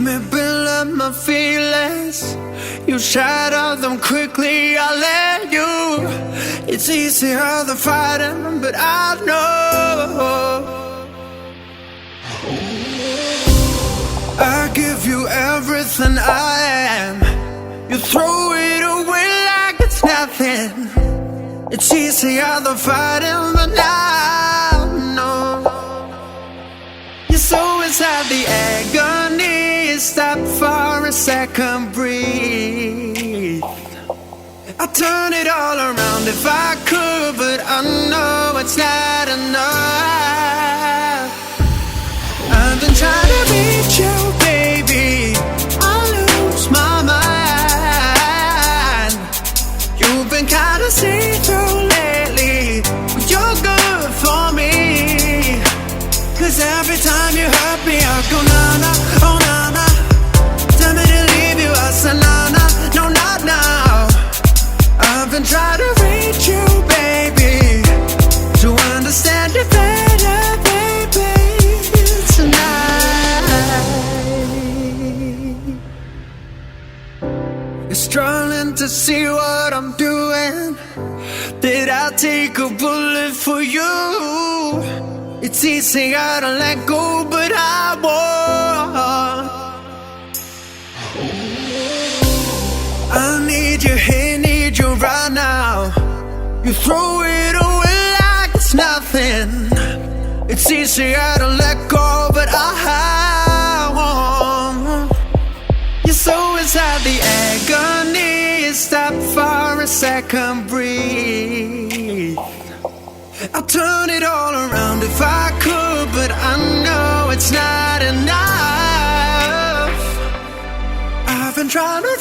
me build up my feelings. You shatter them quickly, I let you. It's easier than fighting, but I know I give you everything I am. You throw it away like it's nothing. It's easier than fighting, but I know you're so inside the agony. Stop for a second, breathe. I'd turn it all around if I could, but I know it's not enough. I've been trying to reach you, baby. I lose my mind. You've been kinda see-through lately, but you're good for me. 'Cause every time you hurt me, I go na-na, oh na-na. Tell me to leave you, I say na-na, no not now. I've been trying to reach you, baby, to understand you better, baby, tonight. You're struggling to see what I'm doing. Did I take a bullet for you? It's easier to let go, but I won't. I need you here, need you right now. You throw it away like it's nothing. It's easier to let go, but I won't. You're so inside the agony. Stop for a second, breathe. I'll turn it all around if I could, but I know it's not enough. I've been trying to